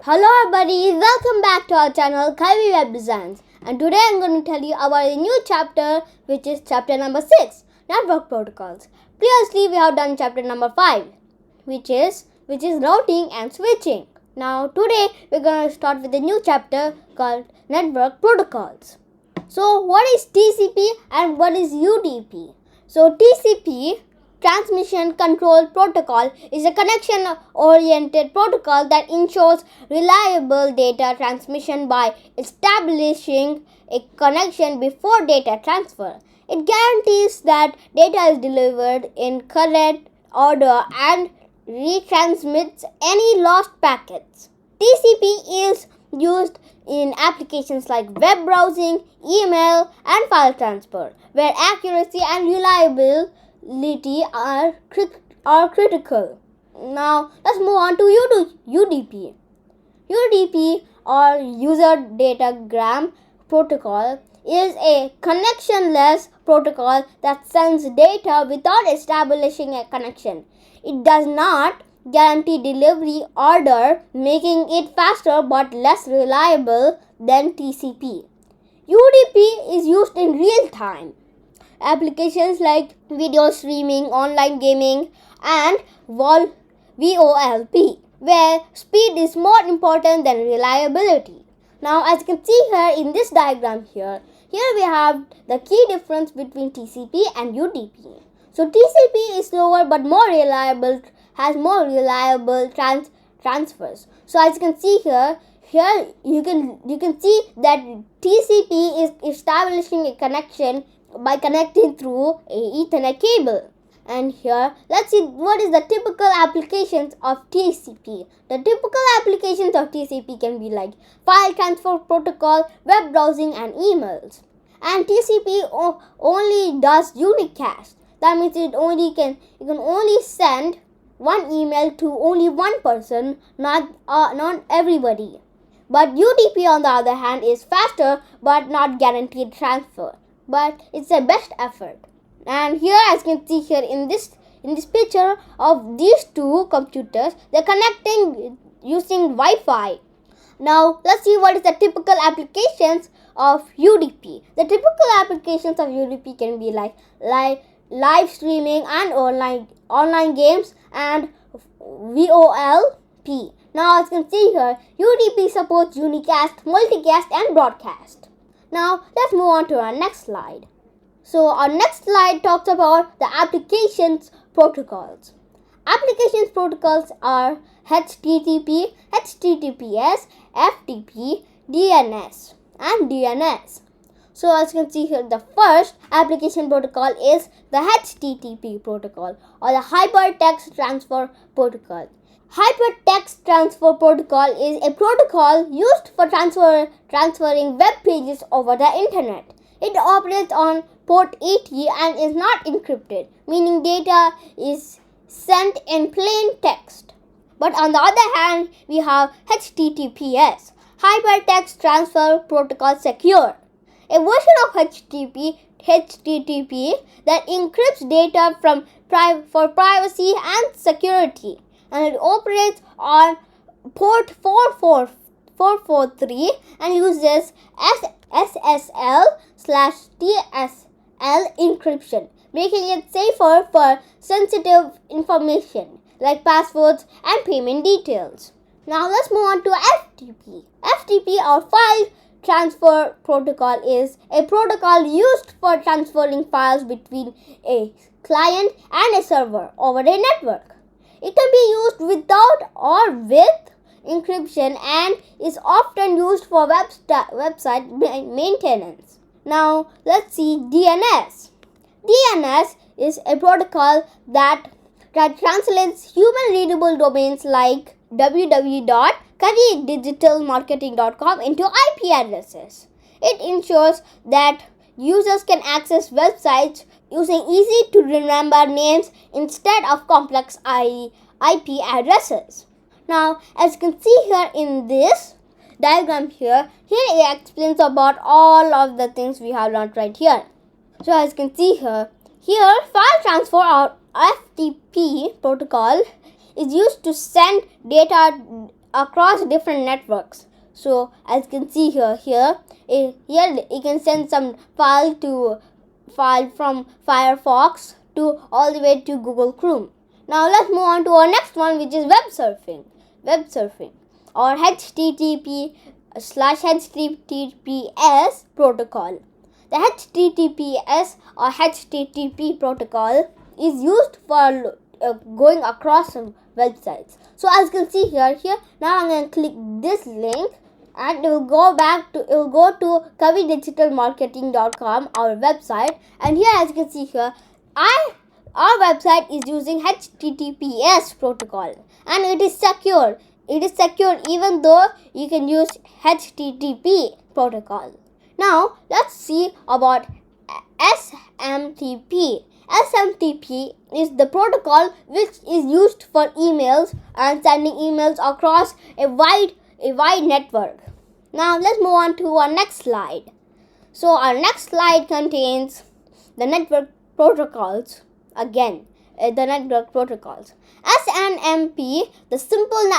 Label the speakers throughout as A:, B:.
A: Hello everybody, welcome back to our channel kaviwebdesigns, and today I'm going to tell you about a new chapter, which is chapter number 6, network protocols. Previously we have done chapter number 5, which is routing and switching. Now today we're going to start with a new chapter called network protocols. So what is TCP and what is UDP? So TCP, Transmission Control Protocol, is a connection-oriented protocol that ensures reliable data transmission by establishing a connection before data transfer. It guarantees that data is delivered in correct order and retransmits any lost packets. TCP is used in applications like web browsing, email, and file transfer, where accuracy and reliability are critical. Now, let's move on to UDP. UDP, or User Datagram Protocol, is a connectionless protocol that sends data without establishing a connection. It does not guarantee delivery order, making it faster but less reliable than TCP. UDP is used in real time applications like video streaming, online gaming, and VoLP, where speed is more important than reliability. Now, as you can see here in this diagram here we have the key difference between TCP and UDP. So TCP is slower but more reliable, has more reliable transfers. So as you can see here you can see that TCP is establishing a connection by connecting through a Ethernet cable. And here, let's see what is the typical applications of TCP. The typical applications of TCP can be like file transfer protocol, web browsing, and emails. And TCP only does unicast. That means you can only send one email to only one person, not everybody. But UDP, on the other hand, is faster but not guaranteed transfer. But it's a best effort. And here, as you can see here in this picture of these two computers, they're connecting using Wi-Fi. Now let's see what is the typical applications of UDP. The typical applications of UDP can be like live streaming and online games and VoLP. Now as you can see here, UDP supports unicast, multicast, and broadcast. Now let's move on to our next slide. So our next slide talks about the applications protocols. Applications protocols are HTTP, HTTPS, FTP, DNS, and DNS. So as you can see here, the first application protocol is the HTTP protocol, or the Hypertext Transfer Protocol. Hypertext Transfer Protocol is a protocol used for transferring web pages over the internet. It operates on port 80 and is not encrypted, meaning data is sent in plain text. But on the other hand, we have HTTPS, Hypertext Transfer Protocol Secure, a version of HTTP that encrypts data for privacy and security, and it operates on port 443 and uses SSL/TSL encryption, making it safer for sensitive information like passwords and payment details. Now let's move on to FTP. FTP, or File Transfer Protocol, is a protocol used for transferring files between a client and a server over a network. It can be used without or with encryption and is often used for website maintenance. Now let's see DNS. DNS is a protocol that translates human readable domains like www.careerdigitalmarketing.com into IP addresses. It ensures that users can access websites using easy to remember names instead of complex IP addresses. Now, as you can see here in this diagram here it explains about all of the things we have learned right here. So as you can see here file transfer, or FTP protocol, is used to send data across different networks. So as you can see here you can send some file from Firefox to all the way to Google Chrome. Now let's move on to our next one, which is web surfing or HTTPS protocol. The HTTPS or HTTP protocol is used for going across some websites. So as you can see here now I'm going to click this link and it will go to kavidigitalmarketing.com, our website, and here as you can see here our website is using HTTPS protocol and it is secure. It is secure even though you can use HTTP protocol. Now let's see about SMTP. SMTP is the protocol which is used for emails and sending emails across a wide network. Now let's move on to our next slide. So our next slide contains the network protocols. Again, the network protocols. SNMP, the simple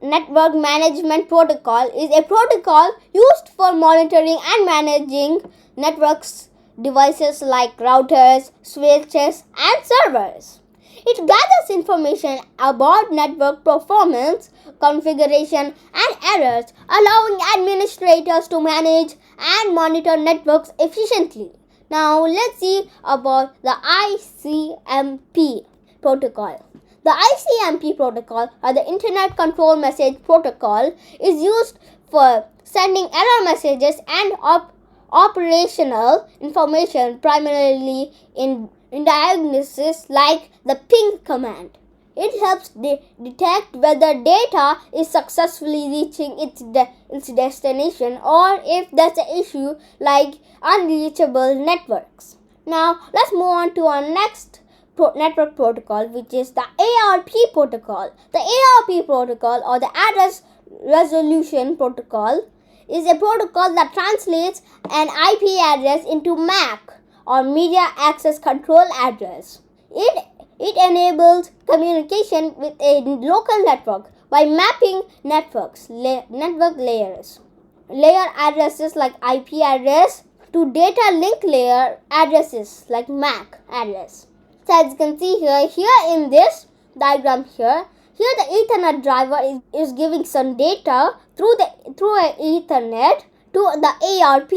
A: network management protocol, is a protocol used for monitoring and managing networks devices like routers, switches, and servers. It gathers information about network performance, configuration, and errors, allowing administrators to manage and monitor networks efficiently. Now let's see about the ICMP protocol. The ICMP protocol, or the Internet Control Message Protocol, is used for sending error messages and operational information, primarily in diagnosis like the ping command. It helps detect whether data is successfully reaching its destination or if there's an issue like unreachable networks. Now let's move on to our next network protocol, which is the ARP protocol. The ARP protocol, or the Address Resolution Protocol, is a protocol that translates an IP address into MAC, or Media Access Control Address. It enables communication with a local network by mapping network layers. Layer addresses like IP address to data link layer addresses like MAC address. So as you can see here in this diagram here the Ethernet driver is giving some data through a Ethernet to the ARP,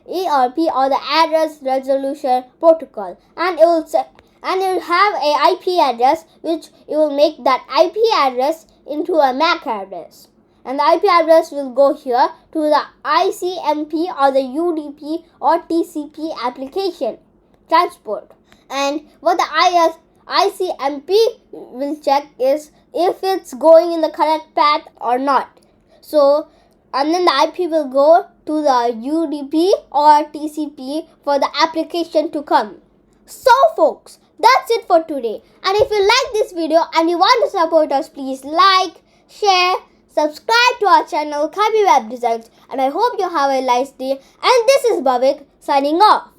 A: or the Address Resolution Protocol, and it will have a IP address which it will make that IP address into a MAC address, and the IP address will go here to the ICMP or the UDP or TCP application transport. And what the ICMP will check is if it's going in the correct path or not. So, and then the IP will go to the UDP or TCP for the application to come. So folks, that's it for today. And if you like this video and you want to support us, please like, share, subscribe to our channel Kavi Web Designs. And I hope you have a nice day. And this is Bhavik signing off.